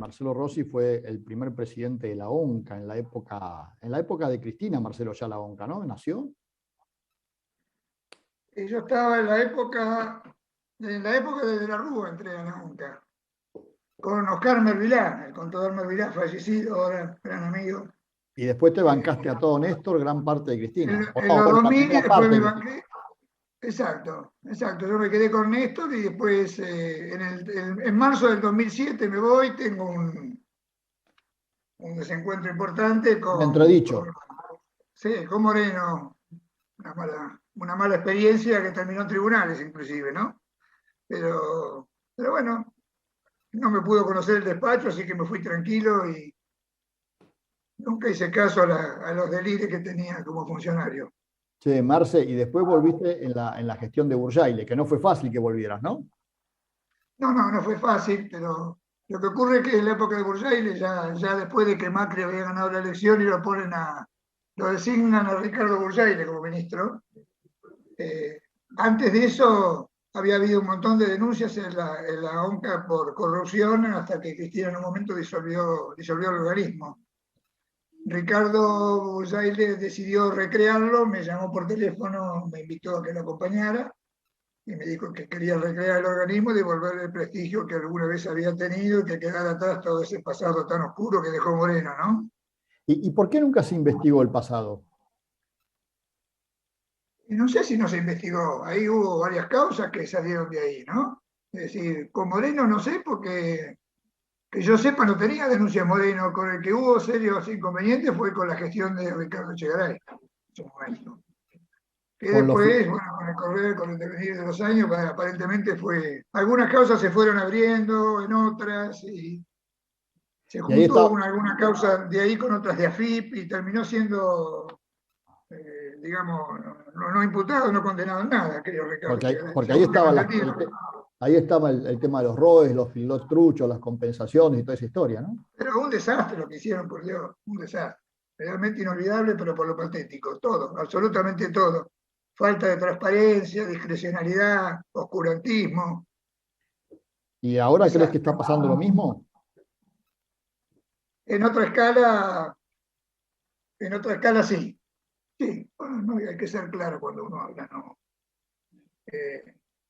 Marcelo Rossi fue el primer presidente de la ONCA en la época de Cristina, Marcelo ya la ONCA, ¿no? ¿Nació? Y yo estaba en la época de la Rúa entré a la ONCA, con Oscar Mervilá, el contador Mervilá, fallecido, ahora gran amigo. Y después te bancaste a todo Néstor, gran parte de Cristina. En los Bueno, la 2000 y primera después parte me de Cristina. banqué. Exacto. Yo me quedé con Néstor y después en marzo del 2007 me voy, tengo un desencuentro importante Un entredicho. con Moreno, una mala experiencia que terminó en tribunales inclusive, ¿no? Pero bueno, no me pudo conocer el despacho, así que me fui tranquilo y nunca hice caso a los delires que tenía como funcionario. Sí, Marce, y después volviste en la gestión de Burjaile, que no fue fácil que volvieras, ¿no? No fue fácil, pero lo que ocurre es que en la época de Burjaile, ya después de que Macri había ganado la elección y lo designan a Ricardo Burjaile como ministro, antes de eso había habido un montón de denuncias en la ONCA por corrupción hasta que Cristina en un momento disolvió el organismo. Ricardo Burjaile decidió recrearlo, me llamó por teléfono, me invitó a que lo acompañara y me dijo que quería recrear el organismo y devolverle el prestigio que alguna vez había tenido y que quedara atrás todo ese pasado tan oscuro que dejó Moreno, ¿no? ¿Y por qué nunca se investigó el pasado? Y no sé si no se investigó, ahí hubo varias causas que salieron de ahí, ¿no? Es decir, con Moreno no sé, porque que yo sepa no tenía denuncia Moreno, con el que hubo serios inconvenientes fue con la gestión de Ricardo Echegaray, en su momento. Que Con los, después, bueno, con el devenir de los años, aparentemente algunas causas se fueron abriendo en otras, y se y ahí juntó está, alguna causa de ahí con otras de AFIP y terminó siendo, digamos, no imputado, no condenado en nada, creo, Ricardo Echegaray, porque ahí según tengo estaba, entendido. ahí estaba el tema de los ROEs, los filots truchos, las compensaciones y toda esa historia, ¿no? Pero un desastre lo que hicieron, por Dios, un desastre. Realmente inolvidable, pero por lo patético, todo, absolutamente todo. Falta de transparencia, discrecionalidad, oscurantismo, ¿Y ahora crees que desastre. está pasando lo mismo? En otra escala, en otra escala sí. Sí, bueno, no, hay que ser claro cuando uno habla, ¿no?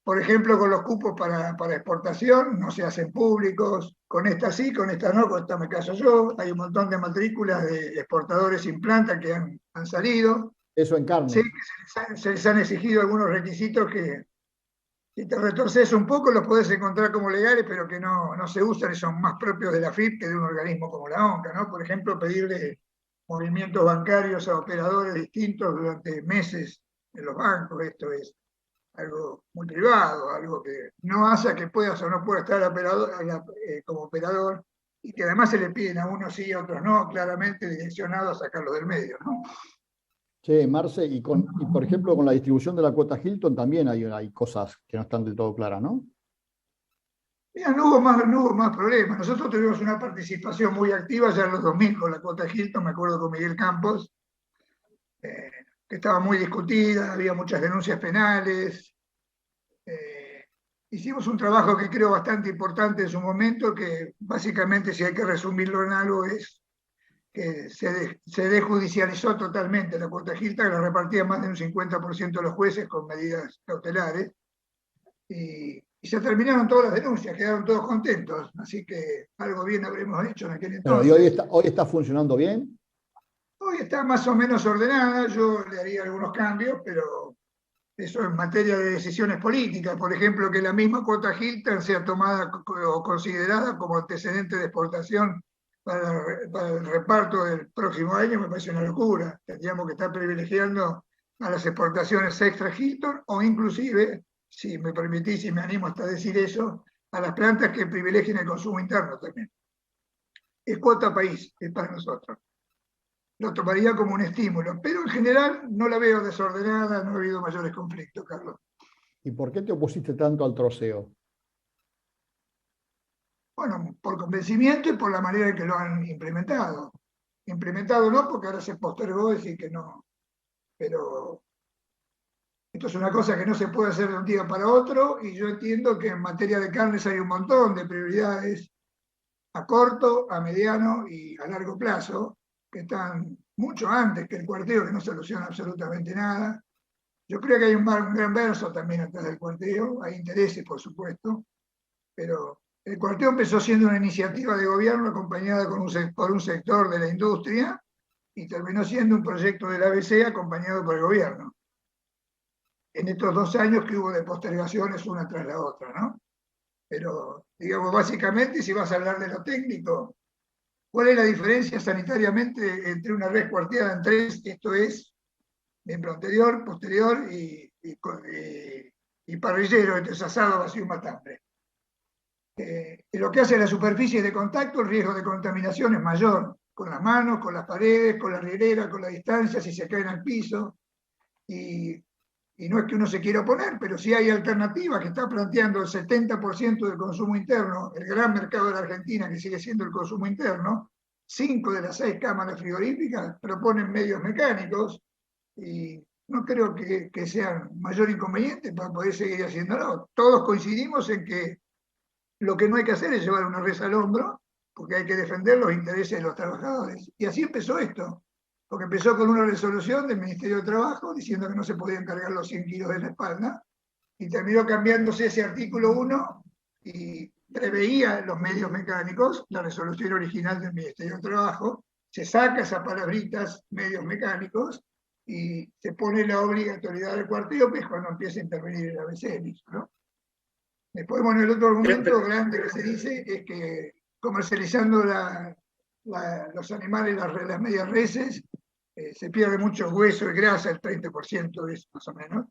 Por ejemplo, con los cupos para exportación no se hacen públicos, con esta sí, con esta no, con esta me caso yo. Hay un montón de matrículas de exportadores sin planta que han salido. Eso en Sé carne. que se les han exigido algunos requisitos que, si te retorces un poco, los podés encontrar como legales, pero que no se usan y son más propios de la FIP que de un organismo como la ONCA, ¿no? Por ejemplo, pedirle movimientos bancarios a operadores distintos durante meses en los bancos. Esto es algo muy privado, algo que no hace a que puedas o no puedas estar como operador, y que además se le piden a unos sí y a otros no, claramente direccionado a sacarlo del medio, ¿no? Che, Marce, y por ejemplo, con la distribución de la cuota Hilton también hay cosas que no están del todo claras, ¿no? Mira, no hubo más problemas. Nosotros tuvimos una participación muy activa ya en los 2000 con la cuota Hilton, me acuerdo con Miguel Campos, eh, que estaba muy discutida, había muchas denuncias penales. Hicimos un trabajo que creo bastante importante en su momento, que básicamente, si hay que resumirlo en algo, es que se desjudicializó totalmente la cuota Hilton, que la repartían más de un 50% de los jueces con medidas cautelares, y se terminaron todas las denuncias, quedaron todos contentos, así que algo bien habremos hecho en aquel Pero ¿y entonces. hoy está funcionando bien? Hoy está más o menos ordenada, yo le haría algunos cambios, pero eso en materia de decisiones políticas, por ejemplo, que la misma cuota Hilton sea tomada o considerada como antecedente de exportación para el reparto del próximo año, me parece una locura. Tendríamos que estar privilegiando a las exportaciones extra Hilton, o inclusive, si me permitís y me animo hasta decir eso, a las plantas que privilegien el consumo interno también. Es cuota país, es para nosotros. Lo tomaría como un estímulo, pero en general no la veo desordenada, no ha habido mayores conflictos, Carlos. ¿Y por qué te opusiste tanto al troceo? Bueno, por convencimiento y por la manera en que lo han implementado. Implementado no, porque ahora se postergó, decir que no, pero esto es una cosa que no se puede hacer de un día para otro, y yo entiendo que en materia de carnes hay un montón de prioridades. a corto, a mediano y a largo plazo, que están mucho antes que el cuarteo, que no soluciona absolutamente nada. Yo creo que hay un gran verso también atrás del cuarteo, hay intereses, por supuesto, pero el cuarteo empezó siendo una iniciativa de gobierno acompañada por un sector de la industria y terminó siendo un proyecto del ABC acompañado por el gobierno. En estos 2 años que hubo de postergaciones una tras la otra, ¿no? Pero, digamos, básicamente, si vas a hablar de lo técnico, ¿cuál es la diferencia sanitariamente entre una res cuarteada en 3, esto es, miembro anterior, posterior y parrillero, entonces asado, vacío y matambre? En lo que hace a la superficie de contacto, el riesgo de contaminación es mayor, con las manos, con las paredes, con la rielera, con la distancia, si se caen al piso, y no es que uno se quiera oponer, pero sí hay alternativas que está planteando el 70% del consumo interno, el gran mercado de la Argentina, que sigue siendo el consumo interno. 5 de las 6 cámaras frigoríficas proponen medios mecánicos y no creo que sean mayor inconveniente para poder seguir haciéndolo. Todos coincidimos en que lo que no hay que hacer es llevar una res al hombro, porque hay que defender los intereses de los trabajadores. Y así empezó esto, porque empezó con una resolución del Ministerio de Trabajo diciendo que no se podían cargar los 100 kilos de la espalda, y terminó cambiándose ese artículo 1 y preveía los medios mecánicos, la resolución original del Ministerio de Trabajo, se saca esas palabritas, medios mecánicos, y se pone la obligatoriedad del cuarteo, que es cuando empieza a intervenir el ABC, ¿no? Después, bueno, el otro argumento grande que se dice es que comercializando los animales, las medias reses, se pierde mucho hueso y grasa, el 30% es más o menos.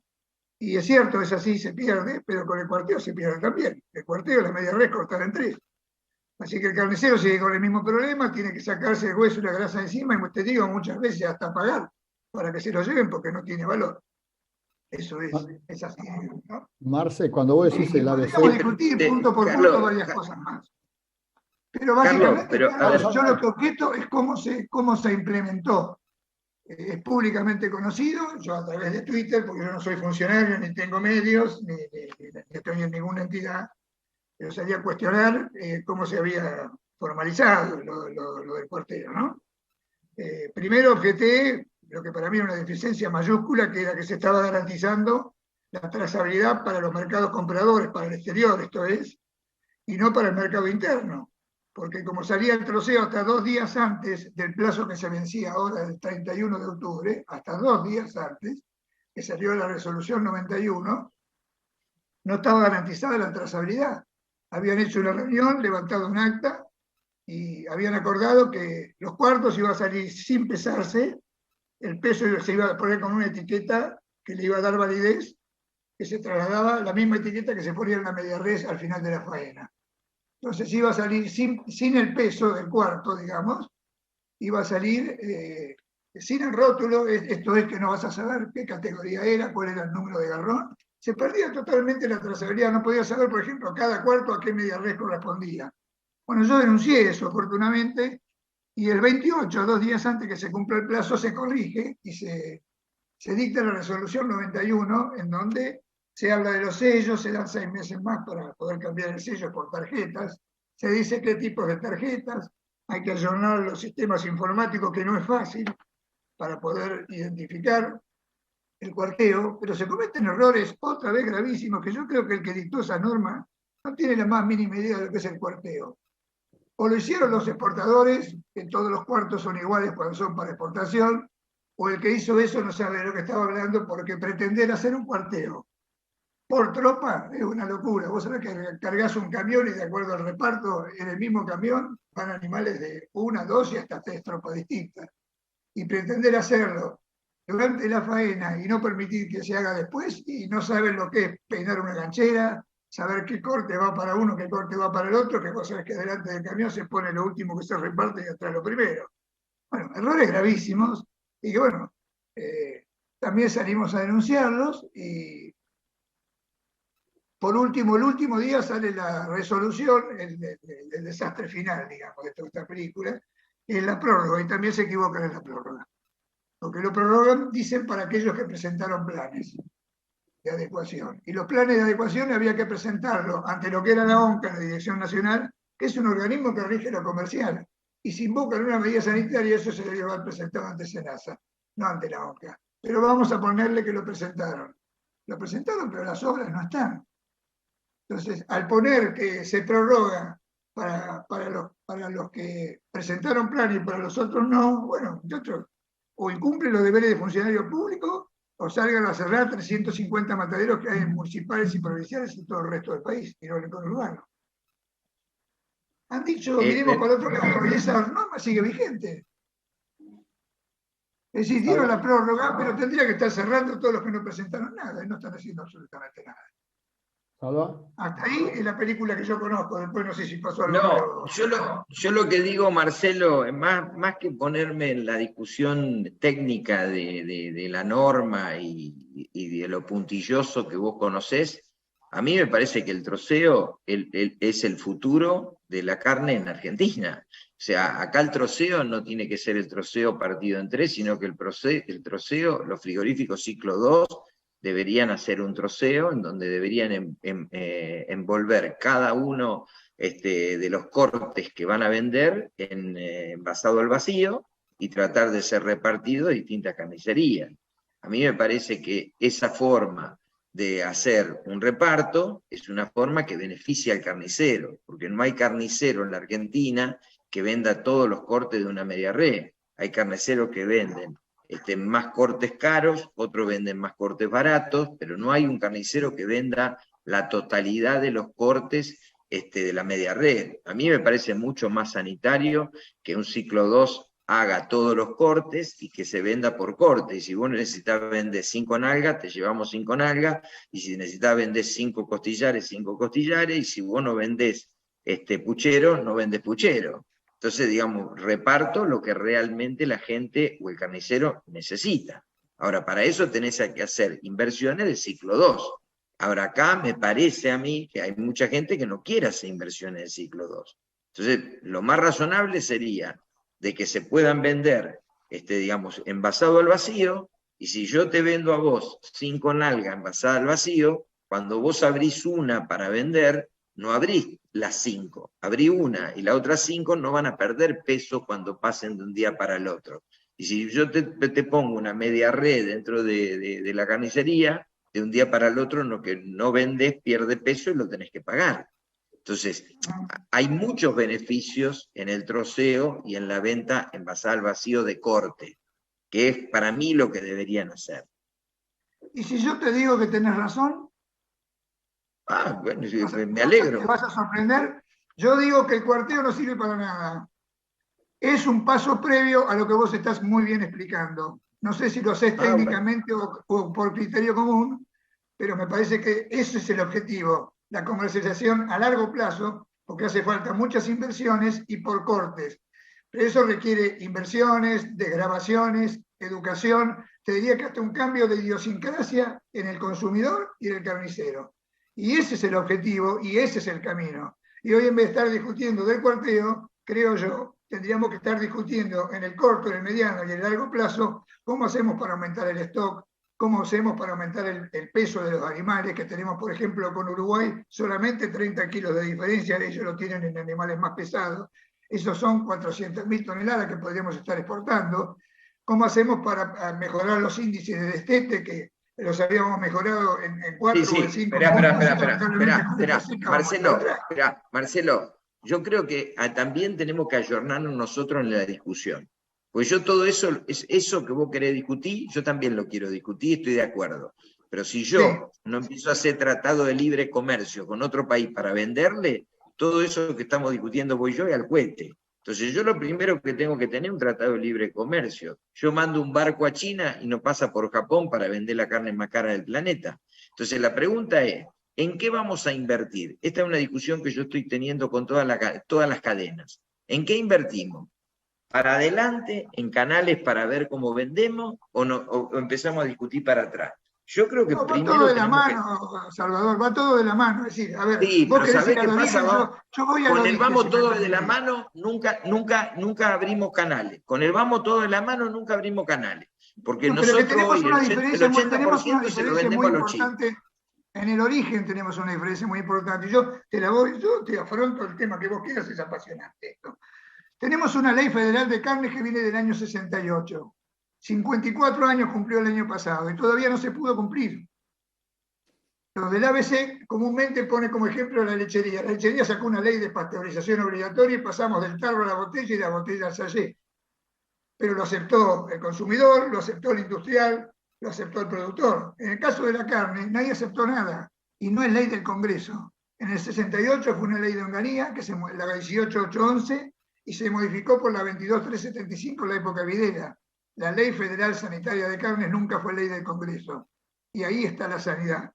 Y es cierto, es así, se pierde, pero con el cuarteo se pierde también. El cuarteo, la media res cortada en 3. Así que el carnicero sigue con el mismo problema, tiene que sacarse el hueso y la grasa encima, y te digo, muchas veces hasta pagar para que se lo lleven porque no tiene valor. Eso es así, ¿no? Marce, cuando vos decís el ABC... Podemos discutir punto por punto varias cosas más. Pero básicamente, yo lo que objeto es cómo se implementó. Es públicamente conocido, yo a través de Twitter, porque yo no soy funcionario, ni tengo medios, ni estoy en ninguna entidad, pero salía a cuestionar cómo se había formalizado lo del cuarteo, ¿no? Primero objeté lo que para mí era una deficiencia mayúscula, que era que se estaba garantizando la trazabilidad para los mercados compradores, para el exterior, esto es, y no para el mercado interno. Porque como salía el troceo hasta 2 días antes del plazo que se vencía ahora, el 31 de octubre, hasta 2 días antes, que salió la resolución 91, no estaba garantizada la trazabilidad. Habían hecho una reunión, levantado un acta, y habían acordado que los cuartos iban a salir sin pesarse, el peso se iba a poner con una etiqueta que le iba a dar validez, que se trasladaba la misma etiqueta que se ponía en la media res al final de la faena. Entonces iba a salir sin el peso del cuarto, digamos, iba a salir sin el rótulo, esto es que no vas a saber qué categoría era, cuál era el número de garrón. Se perdía totalmente la trazabilidad, no podía saber, por ejemplo, cada cuarto a qué media res correspondía. Bueno, yo denuncié eso, afortunadamente, y el 28, 2 días antes que se cumpla el plazo, se corrige y se dicta la resolución 91, en donde se habla de los sellos, se dan 6 meses más para poder cambiar el sello por tarjetas, se dice qué tipos de tarjetas, hay que ayornar los sistemas informáticos, que no es fácil, para poder identificar el cuarteo, pero se cometen errores otra vez gravísimos, que yo creo que el que dictó esa norma no tiene la más mínima idea de lo que es el cuarteo. O lo hicieron los exportadores, que todos los cuartos son iguales cuando son para exportación, o el que hizo eso no sabe de lo que estaba hablando, porque pretender hacer un cuarteo por tropa es una locura. Vos sabés que cargas un camión y de acuerdo al reparto, en el mismo camión van animales de 1, 2 y hasta 3 tropas distintas. Y pretender hacerlo durante la faena y no permitir que se haga después, y no saben lo que es peinar una ganchera, saber qué corte va para uno, qué corte va para el otro, que vos sabés que delante del camión se pone lo último que se reparte y atrás lo primero. Bueno, errores gravísimos, y que bueno, también salimos a denunciarlos, y por último, el último día sale la resolución, el desastre final, digamos, de toda esta película, es la prórroga, y también se equivocan en la prórroga. Porque lo prorrogan, dicen, para aquellos que presentaron planes de adecuación. Y los planes de adecuación había que presentarlos ante lo que era la ONCA, la Dirección Nacional, que es un organismo que rige lo comercial. Y si invocan una medida sanitaria, eso se debe haber presentado ante SENASA, no ante la ONCA. Pero vamos a ponerle que lo presentaron. Lo presentaron, pero las obras no están. Entonces, al poner que se prorroga para los que presentaron plan y para los otros no, bueno, otros, o incumplen los deberes de funcionario público o salgan a cerrar 350 mataderos que hay en municipales y provinciales y todo el resto del país, y no en el conurbano. Han dicho, miremos para otro lado, y esa norma sigue vigente. Es decir, dieron la prórroga, pero tendría que estar cerrando todos los que no presentaron nada, y no están haciendo absolutamente nada. ¿Salva? Hasta ahí es la película que yo conozco, después no sé si pasó algo. No, yo lo que digo, Marcelo, más que ponerme en la discusión técnica de la norma y de lo puntilloso que vos conocés, a mí me parece que el troceo es el futuro de la carne en Argentina. O sea, acá el troceo no tiene que ser el troceo partido en tres, sino que el troceo, los frigoríficos ciclo 2, deberían hacer un troceo en donde deberían envolver cada uno de los cortes que van a vender en envasado al vacío y tratar de ser repartido de distintas carnicerías. A mí me parece que esa forma de hacer un reparto es una forma que beneficia al carnicero, porque no hay carnicero en la Argentina que venda todos los cortes de una media red. Hay carniceros que venden más cortes caros, otros venden más cortes baratos, pero no hay un carnicero que venda la totalidad de los cortes de la media red. A mí me parece mucho más sanitario que un ciclo 2 haga todos los cortes y que se venda por corte. Y si vos necesitas vender 5 nalgas, te llevamos 5 nalgas, y si necesitas vender 5 costillares, 5 costillares, y si vos no vendés puchero, no vendés puchero. Entonces, digamos, reparto lo que realmente la gente o el carnicero necesita. Ahora, para eso tenés que hacer inversiones de ciclo 2. Ahora, acá me parece a mí que hay mucha gente que no quiere hacer inversiones de ciclo 2. Entonces, lo más razonable sería de que se puedan vender, digamos, envasado al vacío, y si yo te vendo a vos 5 nalgas envasadas al vacío, cuando vos abrís una para vender, no abrís las 5, abrí una, y las otras 5 no van a perder peso cuando pasen de un día para el otro. Y si yo te pongo una media red dentro de la carnicería, de un día para el otro, lo que no vendés pierde peso y lo tenés que pagar. Entonces, hay muchos beneficios en el troceo y en la venta envasada al vacío de corte, que es para mí lo que deberían hacer. ¿Y si yo te digo que tenés razón? Bueno, me alegro. ¿Te vas a sorprender? Yo digo que el cuarteo no sirve para nada. Es un paso previo a lo que vos estás muy bien explicando. No sé si lo haces técnicamente o por criterio común, pero me parece que ese es el objetivo. La comercialización a largo plazo, porque hace falta muchas inversiones y por cortes. Pero eso requiere inversiones, desgravaciones, educación, te diría que hasta un cambio de idiosincrasia en el consumidor y en el carnicero. Y ese es el objetivo y ese es el camino. Y hoy, en vez de estar discutiendo del cuarteo, creo yo, tendríamos que estar discutiendo en el corto, en el mediano y en el largo plazo cómo hacemos para aumentar el stock, cómo hacemos para aumentar el peso de los animales, que tenemos, por ejemplo, con Uruguay, solamente 30 kilos de diferencia, ellos lo tienen en animales más pesados, esos son 400.000 toneladas que podríamos estar exportando. ¿Cómo hacemos para mejorar los índices de destete, que los habíamos mejorado en 4 o en 5? Espera, Marcelo, yo creo que también tenemos que ayornarnos nosotros en la discusión. Porque yo todo eso que vos querés discutir, yo también lo quiero discutir, estoy de acuerdo. Pero si yo no empiezo a hacer tratado de libre comercio con otro país para venderle, todo eso que estamos discutiendo voy yo y al cohete. Entonces yo lo primero que tengo que tener es un tratado de libre comercio. Yo mando un barco a China y no pasa por Japón para vender la carne más cara del planeta. Entonces la pregunta es, ¿en qué vamos a invertir? Esta es una discusión que yo estoy teniendo con todas las cadenas. ¿En qué invertimos? ¿Para adelante, en canales para ver cómo vendemos, o empezamos a discutir para atrás? Yo creo que no, primero va todo de la mano, Salvador, va todo de la mano. Es decir, a ver, sí, vos pero ¿sabés qué pasa? Yo voy a con el vamos todo de la mano, nunca abrimos canales. Con el vamos todo de la mano, nunca abrimos canales. Porque nosotros hoy el 80% se lo vendemos a los chinos. En el origen tenemos una diferencia muy importante. Yo te afronto el tema que vos quieras, es apasionante esto. Tenemos una ley federal de carne que viene del año 68. 54 años cumplió el año pasado y todavía no se pudo cumplir. Los del ABC comúnmente pone como ejemplo la lechería. La lechería sacó una ley de pasteurización obligatoria y pasamos del tarro a la botella y de la botella al sachet. Pero lo aceptó el consumidor, lo aceptó el industrial, lo aceptó el productor. En el caso de la carne, nadie aceptó nada, y no es ley del Congreso. En el 68 fue una ley de Onganía, la 18811, y se modificó por la 22375 en la época Videla. La Ley Federal Sanitaria de Carnes nunca fue ley del Congreso. Y ahí está la sanidad.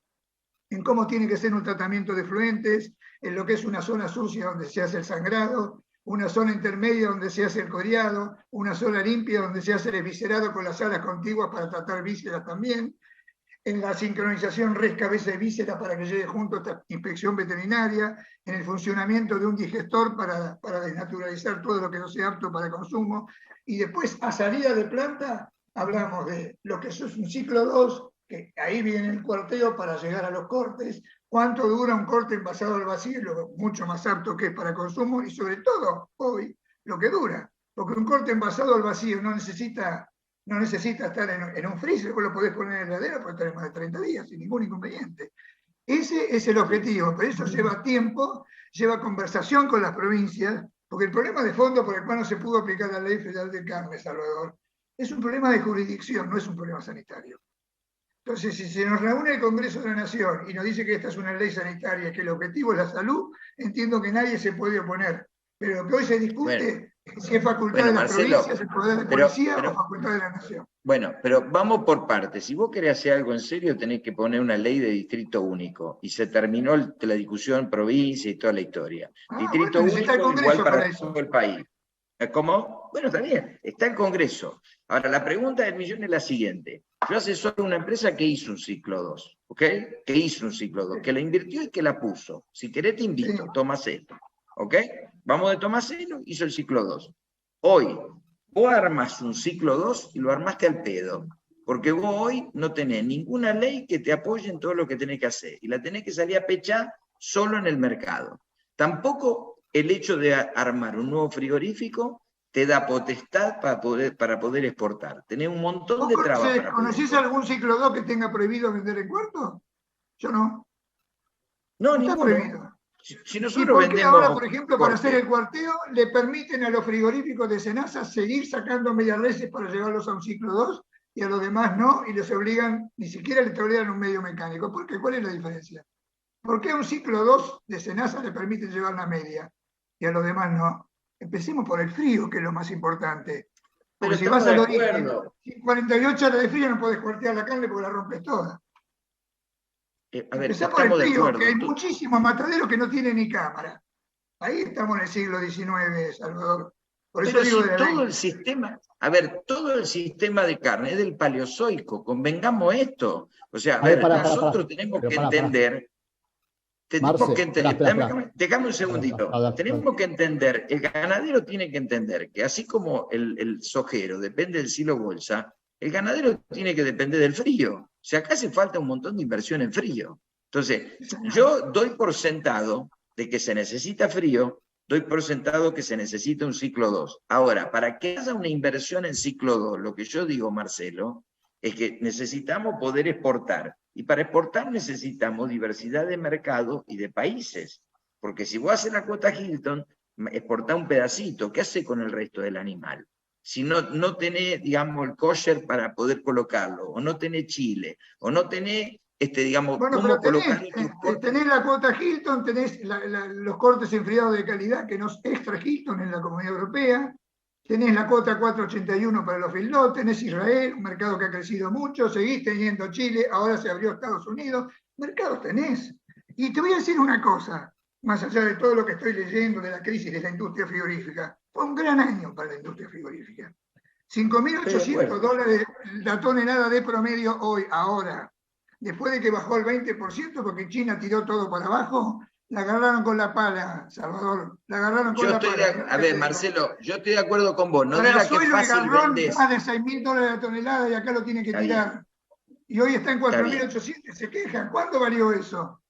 En cómo tiene que ser un tratamiento de efluentes, en lo que es una zona sucia donde se hace el sangrado, una zona intermedia donde se hace el coriado, una zona limpia donde se hace el viscerado con las salas contiguas para tratar vísceras también, en la sincronización res, cabeza y víscera para que llegue junto a esta inspección veterinaria, en el funcionamiento de un digestor para desnaturalizar todo lo que no sea apto para consumo, y después a salida de planta hablamos de lo que es un ciclo 2, que ahí viene el cuarteo para llegar a los cortes, cuánto dura un corte envasado al vacío, lo mucho más apto que es para consumo, y sobre todo, hoy, lo que dura, porque un corte envasado al vacío no necesita estar en un freezer, vos lo podés poner en la heladera, puede estar más de 30 días, sin ningún inconveniente. Ese es el objetivo, pero eso lleva tiempo, lleva conversación con las provincias, porque el problema de fondo por el cual no se pudo aplicar la Ley Federal de Carne, Salvador, es un problema de jurisdicción, no es un problema sanitario. Entonces, si se nos reúne el Congreso de la Nación y nos dice que esta es una ley sanitaria, que el objetivo es la salud, entiendo que nadie se puede oponer. Pero lo que hoy se discute es si es facultad de las provincias, el poder de policía o facultad de la Nación. Bueno, pero vamos por partes. Si vos querés hacer algo en serio, tenés que poner una ley de distrito único. Y se terminó la discusión provincia y toda la historia. Distrito único igual para todo el país. ¿Cómo? Bueno, está bien, está el Congreso. Ahora, la pregunta del millón es la siguiente. Yo asesoro a una empresa que hizo un ciclo 2, ¿ok? Que hizo un ciclo 2, que la invirtió y que la puso. Si querés te invito, Tomaseno, ¿ok? Vamos de Tomaseno, hizo el ciclo 2. Hoy, vos armas un ciclo 2 y lo armaste al pedo, porque vos hoy no tenés ninguna ley que te apoye en todo lo que tenés que hacer, y la tenés que salir a pechar solo en el mercado. Tampoco el hecho de armar un nuevo frigorífico te da potestad para poder exportar. Tenés un montón de trabas. ¿Conocés algún ciclo 2 que tenga prohibido vender en cuarto? Yo no. No, está prohibido. Si nosotros vendemos ahora, por ejemplo, para hacer el cuarteo, le permiten a los frigoríficos de Senasa seguir sacando medias reses para llevarlos a un ciclo 2 y a los demás no, y les obligan, ni siquiera les obligan un medio mecánico? ¿Por qué? ¿Cuál es la diferencia? ¿Por qué a un ciclo 2 de Senasa le permiten llevar una media y a los demás no? Empecemos por el frío, que es lo más importante. Porque si vas al origen, 48 horas de frío no podés cuartear la carne porque la rompes toda. Empezá por el frío, que hay muchísimos mataderos que no tienen ni cámara. Ahí estamos en el siglo XIX, Salvador. Por eso digo todo el sistema, todo el sistema de carne es del Paleozoico, convengamos esto. O sea, nosotros tenemos que entender. Déjame un segundito. Tenemos que entender, el ganadero tiene que entender que así como el sojero depende del silo bolsa, el ganadero tiene que depender del frío. O sea, acá hace falta un montón de inversión en frío. Entonces, yo doy por sentado de que se necesita frío, doy por sentado que se necesita un ciclo 2. Ahora, para que haya una inversión en ciclo 2, lo que yo digo, Marcelo, es que necesitamos poder exportar. Y para exportar necesitamos diversidad de mercado y de países. Porque si vos haces la cuota Hilton, exportás un pedacito, ¿qué hace con el resto del animal? Si no tenés, digamos, el kosher para poder colocarlo, o no tenés chile, o no tenés, digamos, cómo colocarlo. Tenés la cuota Hilton, tenés los cortes enfriados de calidad, que no es extra Hilton en la Comunidad Europea, tenés la cuota 481 para los feedlot, tenés Israel, un mercado que ha crecido mucho, seguís teniendo Chile, ahora se abrió Estados Unidos, mercados tenés. Y te voy a decir una cosa, más allá de todo lo que estoy leyendo de la crisis de la industria frigorífica, fue un gran año para la industria frigorífica. $5.800 la tonelada de promedio hoy, ahora. Después de que bajó el 20% porque China tiró todo para abajo, la agarraron con la pala, Salvador. La agarraron con la pala. A ver, Marcelo, yo estoy de acuerdo con vos. No digas que es fácil vender. Más de $6.000 la tonelada y acá lo tienen que tirar. Y hoy está en Está bien. 4.800, se quejan. ¿Cuánto valió eso?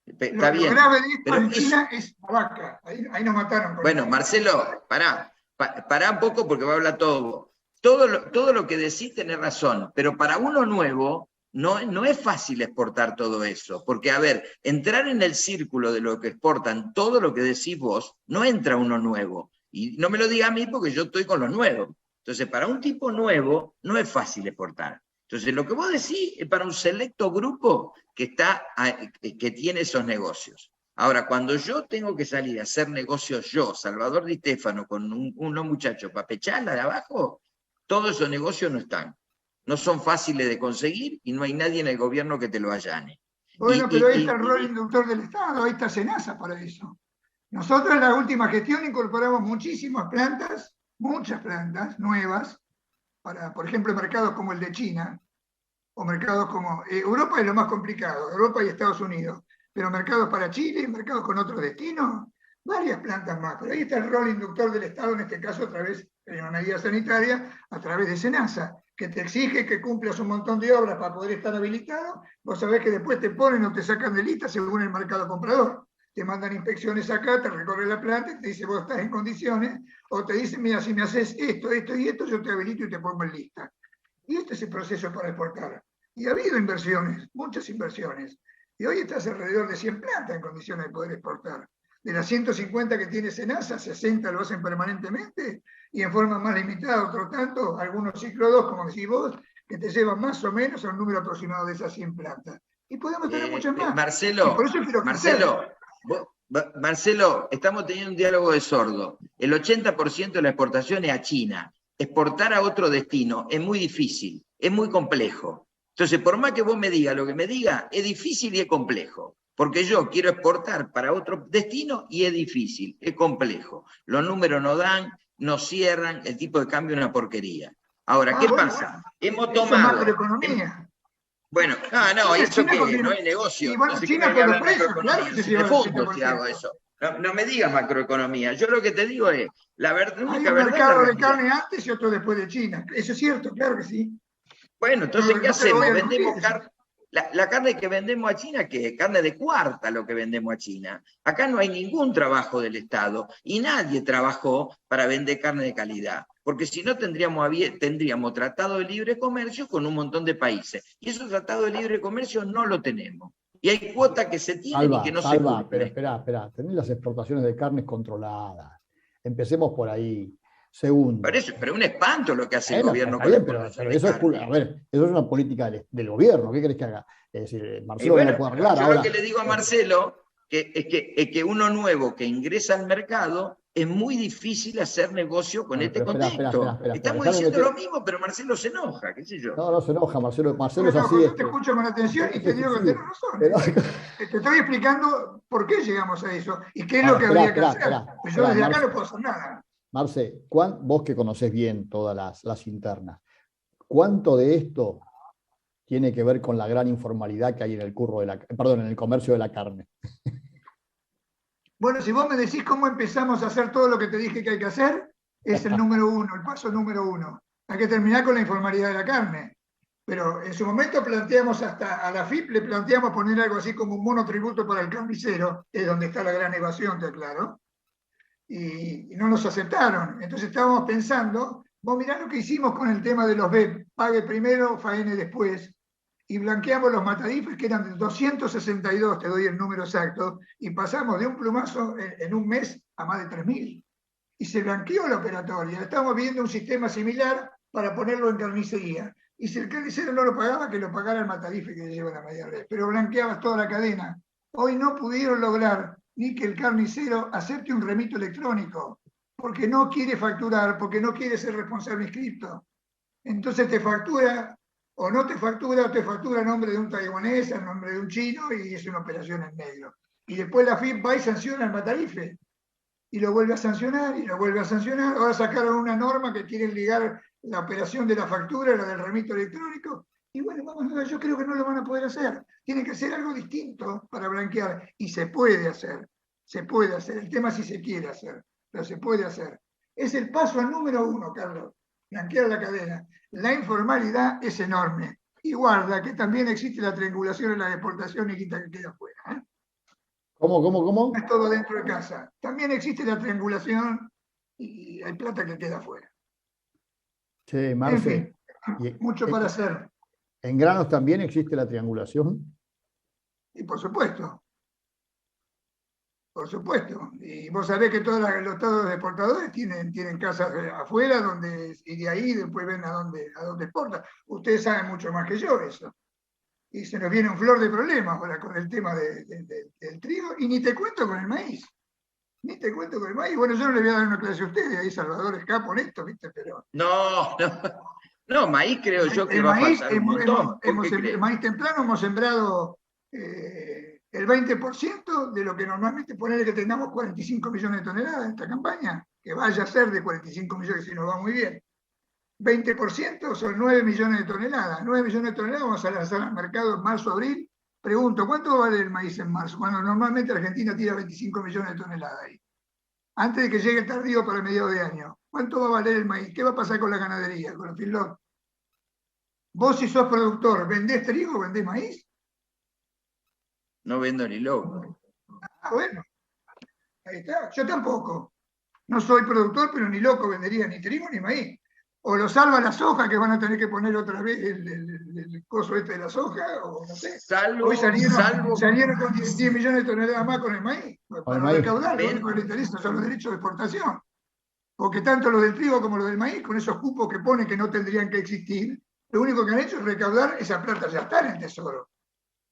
Está Lo bien. grave de esto Pero en China es la vaca. Ahí nos mataron. Bueno, Marcelo, pará un poco porque va a hablar todo. Todo lo que decís tenés razón, pero para uno nuevo no es fácil exportar todo eso, porque, a ver, entrar en el círculo de lo que exportan, todo lo que decís vos, no entra uno nuevo. Y no me lo diga a mí porque yo estoy con lo nuevo. Entonces, para un tipo nuevo, no es fácil exportar. Entonces, lo que vos decís es para un selecto grupo que tiene esos negocios. Ahora, cuando yo tengo que salir a hacer negocios yo, Salvador Di Stefano, con unos muchachos para pecharla de abajo, todos esos negocios no están. No son fáciles de conseguir y no hay nadie en el gobierno que te lo allane. Bueno, pero ahí está el rol inductor del Estado, ahí está SENASA para eso. Nosotros en la última gestión incorporamos muchísimas plantas, muchas plantas nuevas, para, por ejemplo, mercados como el de China, o mercados como... Europa es lo más complicado, Europa y Estados Unidos, pero mercados para Chile, mercados con otros destinos, varias plantas más. Pero ahí está el rol inductor del Estado, en este caso a través de una medida sanitaria, a través de SENASA, que te exige que cumplas un montón de obras para poder estar habilitado. Vos sabés que después te ponen o te sacan de lista según el mercado comprador. Te mandan inspecciones acá, te recorre la planta y te dice vos estás en condiciones, o te dicen, mira, si me haces esto, esto y esto, yo te habilito y te pongo en lista. Y este es el proceso para exportar. Y ha habido inversiones, muchas inversiones. Y hoy estás alrededor de 100 plantas en condiciones de poder exportar. De las 150 que tiene SENASA, 60 lo hacen permanentemente y en forma más limitada, otro tanto, algunos ciclo 2, como decís vos, que te llevan más o menos a un número aproximado de esas 100 plantas. Y podemos tener muchas más. Marcelo, y por eso quiero Marcelo, estamos teniendo un diálogo de sordo. El 80% de la exportación es a China. Exportar a otro destino es muy difícil, es muy complejo. Entonces, por más que vos me digas lo que me digas, es difícil y es complejo. Porque yo quiero exportar para otro destino y es difícil, es complejo. Los números no dan, no cierran, el tipo de cambio es una porquería. Ahora, ¿qué pasa? Hemos tomado... Eso es macroeconomía. Bueno, no, ¿eso qué? No hay negocio. Y bueno, Entonces, China ¿qué me con hablar los precios, claro que se si lleva me el fundo si hago eso? No me digas macroeconomía. Yo lo que te digo es, la única verdad es la mercado de realidad. carne antes y otro después de China. Eso es cierto, claro que sí. Bueno, entonces, ¿qué hacemos? Vendemos carne. carne. La carne que vendemos a China, ¿qué? Carne de cuarta lo que vendemos a China. Acá no hay ningún trabajo del Estado y nadie trabajó para vender carne de calidad. Porque si no tendríamos tratado de libre comercio con un montón de países. Y esos tratados de libre comercio no lo tenemos. Y hay cuotas que se tienen y que no se cumplen. Pero espera, tenés las exportaciones de carnes controladas. Empecemos por ahí. Segundo. Pero un espanto lo que hace el gobierno con bien, pero eso es una política del gobierno. ¿Qué querés que haga? Es decir, Marcelo no lo puede arreglar. Yo lo que le digo a Marcelo es que uno nuevo que ingresa al mercado es muy difícil hacer negocio con este contexto. Estamos diciendo lo mismo, pero Marcelo se enoja, qué sé yo. No se enoja, Marcelo es así. Yo te escucho con atención y te digo que tenés razón. Te estoy explicando por qué llegamos a eso y qué es lo que habría que hacer. Yo desde acá no puedo hacer nada. Marce, vos que conocés bien todas las internas, ¿cuánto de esto tiene que ver con la gran informalidad que hay en el comercio de la carne? Bueno, si vos me decís cómo empezamos a hacer todo lo que te dije que hay que hacer, es el número uno, el paso número uno. Hay que terminar con la informalidad de la carne. Pero en su momento planteamos hasta a la FIP, le planteamos poner algo así como un monotributo para el carnicero, es donde está la gran evasión, te aclaro. Y no nos aceptaron. Entonces estábamos pensando, vos mirá lo que hicimos con el tema de los BEP, pague primero, faene después, y blanqueamos los matadifes que eran de 262, te doy el número exacto, y pasamos de un plumazo en un mes a más de 3.000. Y se blanqueó la operatoria. Estamos viendo un sistema similar para ponerlo en carnicería. Y si el carnicero no lo pagaba, que lo pagara el matadife que lleva la media red. Pero blanqueabas toda la cadena. Hoy no pudieron lograr ni que el carnicero acepte un remito electrónico, porque no quiere facturar, porque no quiere ser responsable inscripto. Entonces te factura, o no te factura, o te factura a nombre de un taiwanés, a nombre de un chino, y es una operación en negro. Y después la FIP va y sanciona al matarife, y lo vuelve a sancionar, y lo vuelve a sancionar. Ahora sacaron una norma que quieren ligar la operación de la factura, la del remito electrónico, y bueno, vamos a ver, yo creo que no lo van a poder hacer. Tienen que hacer algo distinto para blanquear. Y se puede hacer. Se puede hacer. El tema es si se quiere hacer. Pero se puede hacer. Es el paso al número uno, Carlos. Blanquear la cadena. La informalidad es enorme. Y guarda que también existe la triangulación en la exportación y quita que queda afuera. ¿Eh? ¿Cómo? No es todo dentro de casa. También existe la triangulación y hay plata que queda afuera. Che, En Marce, fin, mucho para hacer. ¿en granos también existe la triangulación? Y por supuesto. Por supuesto. Y vos sabés que todos los estados exportadores tienen casas afuera y de ahí después ven a dónde exportan. Ustedes saben mucho más que yo eso. Y se nos viene un flor de problemas ahora con el tema del trigo. Y ni te cuento con el maíz. Ni te cuento con el maíz. Bueno, yo no le voy a dar una clase a ustedes, ahí Salvador escapo en esto, ¿viste? Pero. No, maíz creo yo que va a pasar un montón. El maíz temprano hemos sembrado el 20% de lo que normalmente ponerle que tengamos 45 millones de toneladas en esta campaña, que vaya a ser de 45 millones si nos va muy bien. 20% son 9 millones de toneladas. 9 millones de toneladas vamos a lanzar al mercado en marzo, abril. Pregunto, ¿cuánto vale el maíz en marzo? Cuando normalmente Argentina tira 25 millones de toneladas ahí. Antes de que llegue el tardío para mediados de año. ¿Cuánto va a valer el maíz? ¿Qué va a pasar con la ganadería, con los feedlots? Vos si sos productor, ¿vendés trigo o vendés maíz? No vendo ni loco. Ah, bueno. Ahí está. Yo tampoco. No soy productor, pero ni loco vendería ni trigo ni maíz. O lo salva la soja, que van a tener que poner otra vez el coso este de la soja, o no sé. Hoy salieron con 10 millones de toneladas más con el maíz, para recaudar, lo único que les interesa son los derechos de exportación. Porque tanto los del trigo como los del maíz, con esos cupos que ponen que no tendrían que existir, lo único que han hecho es recaudar esa plata, ya está en el tesoro.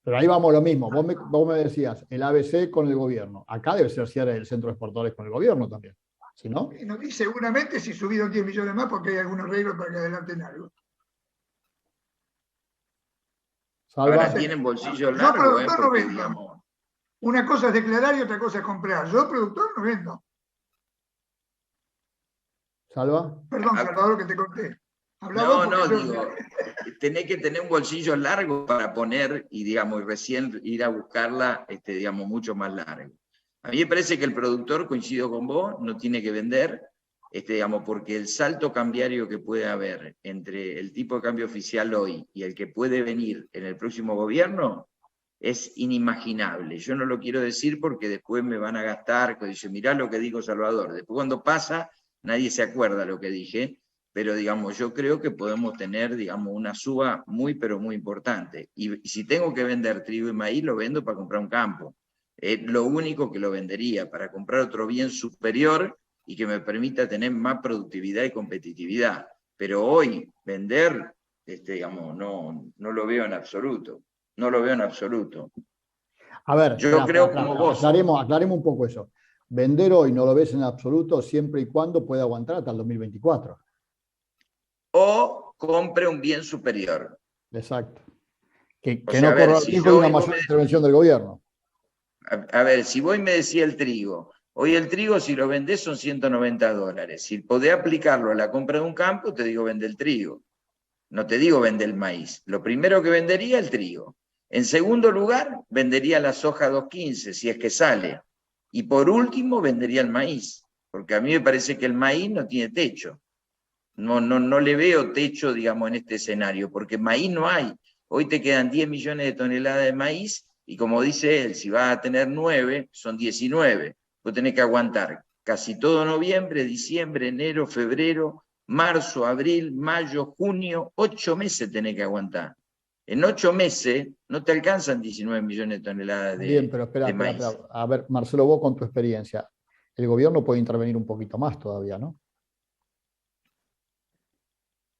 Pero ahí vamos a lo mismo. Vos me decías, el ABC con el gobierno. Acá debe ser cierre el centro de exportadores con el gobierno también. ¿Sí, no? Y seguramente si subieron 10 millones más porque hay algún arreglo para que adelanten algo. Ahora tienen bolsillo largo. Yo productor no vendo. Una cosa es declarar y otra cosa es comprar. Yo productor no vendo. ¿Salva? Perdón, Salvador, que te conté. Digo, tenés que tener un bolsillo largo para poner y, digamos, recién ir a buscarla, digamos, mucho más largo. A mí me parece que el productor, coincido con vos, no tiene que vender, digamos, porque el salto cambiario que puede haber entre el tipo de cambio oficial hoy y el que puede venir en el próximo gobierno es inimaginable. Yo no lo quiero decir porque después me van a gastar, dice, mirá lo que dijo Salvador. Después cuando pasa, nadie se acuerda lo que dije, pero digamos, yo creo que podemos tener, digamos, una suba muy, pero muy importante. Y si tengo que vender trigo y maíz, lo vendo para comprar un campo. Es lo único que lo vendería, para comprar otro bien superior y que me permita tener más productividad y competitividad. Pero hoy vender, digamos, no lo veo en absoluto. No lo veo en absoluto. A ver, yo creo como vos. Aclaremos un poco eso. Vender hoy no lo ves en absoluto siempre y cuando pueda aguantar hasta el 2024. O compre un bien superior. Exacto. Que O sea, no corra el riesgo de una mayor intervención del gobierno. A ver, si vos me decís el trigo, hoy el trigo si lo vendés son $190. Si podés aplicarlo a la compra de un campo, te digo vende el trigo. No te digo vende el maíz. Lo primero que vendería el trigo. En segundo lugar, vendería la soja 215, si es que sale. Y por último, vendería el maíz. Porque a mí me parece que el maíz no tiene techo. No le veo techo, digamos, en este escenario, porque maíz no hay. Hoy te quedan 10 millones de toneladas de maíz, y como dice él, si vas a tener 9, son 19. Vos tenés que aguantar casi todo noviembre, diciembre, enero, febrero, marzo, abril, mayo, junio, 8 meses tenés que aguantar. En 8 meses no te alcanzan 19 millones de toneladas de maíz. Bien, pero espera. A ver, Marcelo, vos con tu experiencia, el gobierno puede intervenir un poquito más todavía, ¿no?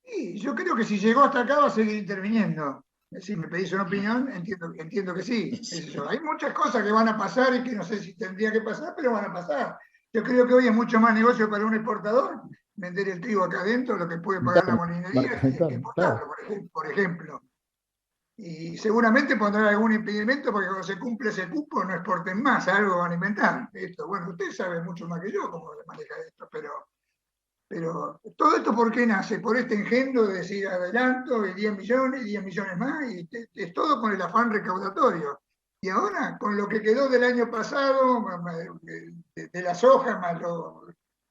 Sí, yo creo que si llegó hasta acá va a seguir interviniendo. Si me pedís una opinión, entiendo que sí. Hay muchas cosas que van a pasar y que no sé si tendría que pasar, pero van a pasar. Yo creo que hoy es mucho más negocio para un exportador vender el trigo acá adentro, lo que puede pagar la molinería, que exportarlo, por ejemplo. Y seguramente pondrán algún impedimento porque cuando se cumple ese cupo no exporten más, algo van a inventar. Bueno, usted sabe mucho más que yo cómo se maneja esto, pero todo esto ¿por qué nace? Por este engendro de decir adelanto, y 10 millones más, y es todo con el afán recaudatorio. Y ahora, con lo que quedó del año pasado, de la soja,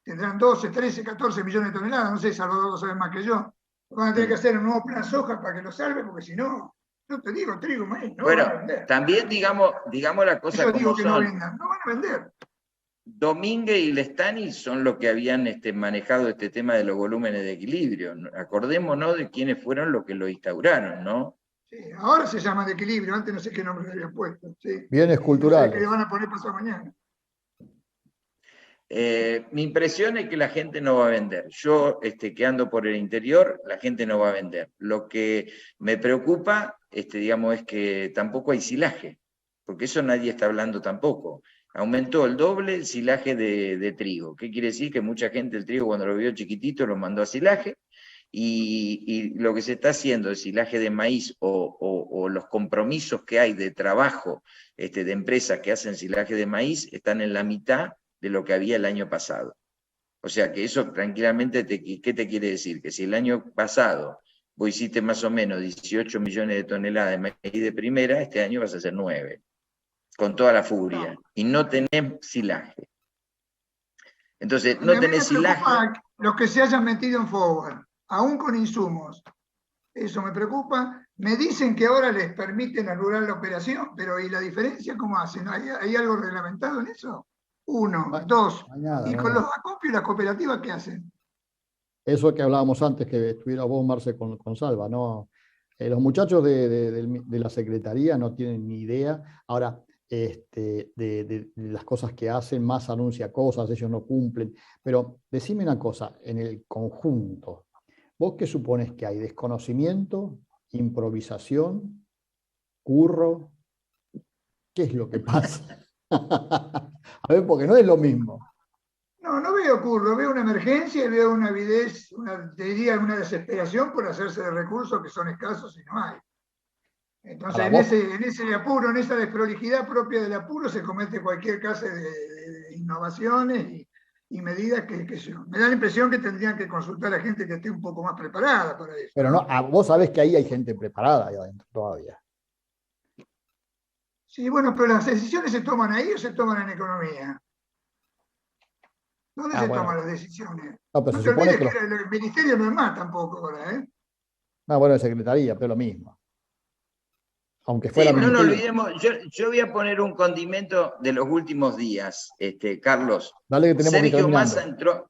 tendrán 12, 13, 14 millones de toneladas, no sé, Salvador lo sabe más que yo. Van a tener que hacer un nuevo plan soja para que lo salve, porque si no, no te digo trigo, maíz, no van a Bueno, vender. también digamos las cosas Yo como digo que no son. vendan, no van a vender. Domínguez y Lestani son los que habían manejado este tema de los volúmenes de equilibrio. Acordémonos de quiénes fueron los que lo instauraron, ¿no? Sí, ahora se llama de equilibrio, antes no sé qué nombre le habían puesto. Sí. Bienes No sé qué culturales. le van a poner pasado mañana. Mi impresión es que la gente no va a vender. Yo, que ando por el interior, la gente no va a vender. Lo que me preocupa, digamos, es que tampoco hay silaje, porque eso nadie está hablando tampoco. Aumentó el doble el silaje de trigo. ¿Qué quiere decir? Que mucha gente el trigo cuando lo vio chiquitito lo mandó a silaje, y lo que se está haciendo, el silaje de maíz o los compromisos que hay de trabajo de empresas que hacen silaje de maíz están en la mitad de lo que había el año pasado. O sea que eso tranquilamente, ¿qué te quiere decir? Que si el año pasado vos hiciste más o menos 18 millones de toneladas de maíz de primera, este año vas a hacer 9, con toda la furia, y no tenés silaje. Entonces, no tenés silaje. Los que se hayan metido en forward, aún con insumos, eso me preocupa. Me dicen que ahora les permiten anular la operación, pero ¿y la diferencia cómo hacen? ¿Hay algo reglamentado en eso? Uno, dos. Nada, ¿Y con los acopios y las cooperativas qué hacen? Eso que hablábamos antes, que estuviera vos, Marce, con Salva, ¿no? Los muchachos de la Secretaría no tienen ni idea. Ahora, de las cosas que hacen, más anuncia cosas, ellos no cumplen. Pero decime una cosa, en el conjunto, ¿vos qué supones que hay? ¿Desconocimiento? ¿Improvisación? ¿Curro? ¿Qué es lo que pasa? A ver, porque no es lo mismo. No, no veo curro, veo una emergencia y veo una avidez, te diría una desesperación por hacerse de recursos que son escasos y no hay. Entonces, en ese apuro, en esa desprolijidad propia del apuro, se comete cualquier clase de innovaciones y medidas que me da la impresión que tendrían que consultar a gente que esté un poco más preparada para eso. Pero no, vos sabés que ahí hay gente preparada ahí adentro todavía. Sí, bueno, pero las decisiones se toman ahí o se toman en economía. ¿Dónde se toman las decisiones? No, pero no se te supone olvides que el ministerio no es más tampoco ahora, ¿eh? No, bueno, de secretaría, pero lo mismo. Aunque Sí, fuera no nos ministerio. olvidemos, yo voy a poner un condimento de los últimos días, Carlos. Dale que tenemos que ir Sergio terminando. Massa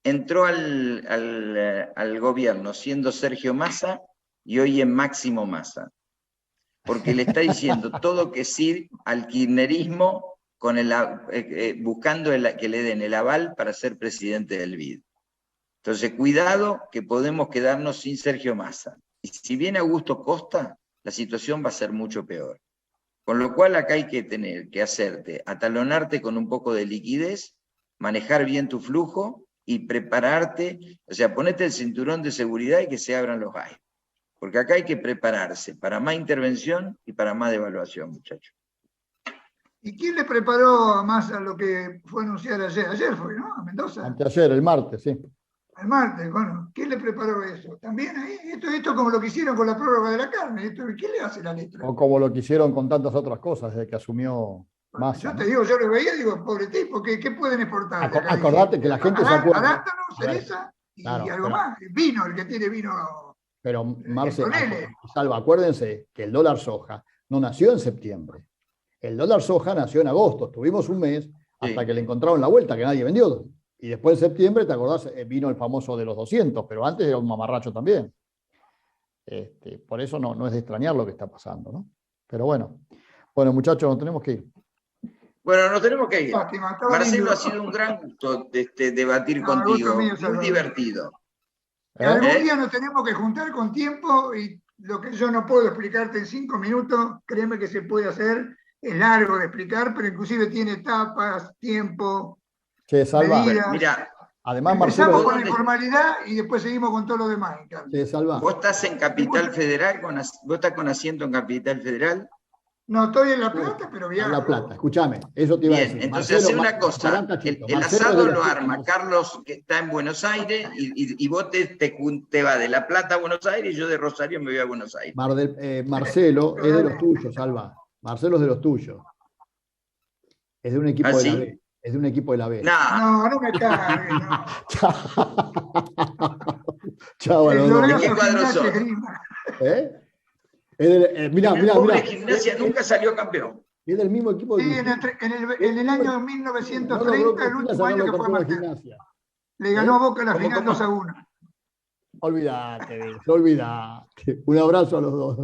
entró al gobierno siendo Sergio Massa y hoy es Máximo Massa, porque le está diciendo todo que sí al kirchnerismo con buscando que le den el aval para ser presidente del BID. Entonces, cuidado que podemos quedarnos sin Sergio Massa. Y si viene Augusto Costa, la situación va a ser mucho peor. Con lo cual acá hay que tener que atalonarte con un poco de liquidez, manejar bien tu flujo y prepararte, o sea, ponete el cinturón de seguridad y que se abran los aires. Porque acá hay que prepararse para más intervención y para más devaluación, muchachos. ¿Y quién le preparó a Massa lo que fue anunciar ayer? Ayer fue, ¿no? A Mendoza. Anteayer, el martes, sí. El martes, bueno, ¿quién le preparó eso? También ahí, esto como lo que hicieron con la prórroga de la carne, ¿quién le hace la letra? O como lo que hicieron con tantas otras cosas desde que asumió Massa. Yo te digo, yo lo veía y digo, pobre tipo, ¿qué pueden exportar? Acordate que la gente se acuerda. Arándano, cereza y claro, algo más. Vino, el que tiene vino. Pero, Marce, Salva, acuérdense que el dólar soja no nació en septiembre. El dólar soja nació en agosto. Tuvimos un mes hasta que le encontraron la vuelta, que nadie vendió. Y después en septiembre, ¿te acordás? Vino el famoso de los 200, pero antes era un mamarracho también. Por eso no es de extrañar lo que está pasando, ¿no? Pero bueno, muchachos, nos tenemos que ir. Bueno, nos tenemos que ir. Fátima, Marcelo, ha sido un gran gusto debatir contigo, muy divertido. Algún día nos tenemos que juntar con tiempo y lo que yo no puedo explicarte en 5 minutos, créeme que se puede hacer, es largo de explicar, pero inclusive tiene etapas, tiempo, Salva, medidas. Mira, además, Marcelo, empezamos con la informalidad y después seguimos con todo lo demás. Salva. ¿Vos estás en Capital Federal? ¿Vos estás con asiento en Capital Federal? No, estoy en La Plata, pero viajo. En La Plata, escúchame, eso te iba a decir. Entonces hace una cosa, el asado lo arma Carlos, que está en Buenos Aires, y vos te vas de La Plata a Buenos Aires, y yo de Rosario me voy a Buenos Aires. Marcelo es de los tuyos, Salva. Marcelo es de los tuyos. Es de un equipo de la B. Es de un equipo de la B. No me cagues, no. Chao a El los dos. glorioso Qué cuadroso. Gimnasia Esgrima. ¿Eh? Mirá, El pobre mirá. Gimnasia nunca salió campeón. Es del mismo equipo de Sí, Cristina. en el año No logró 1930, el Cristina último año sacarlo que fue campeón de Martel. Gimnasia. Le ganó a Boca la ¿Cómo, final cómo? 2-1. Olvídate de eso, olvídate. Un abrazo a los dos.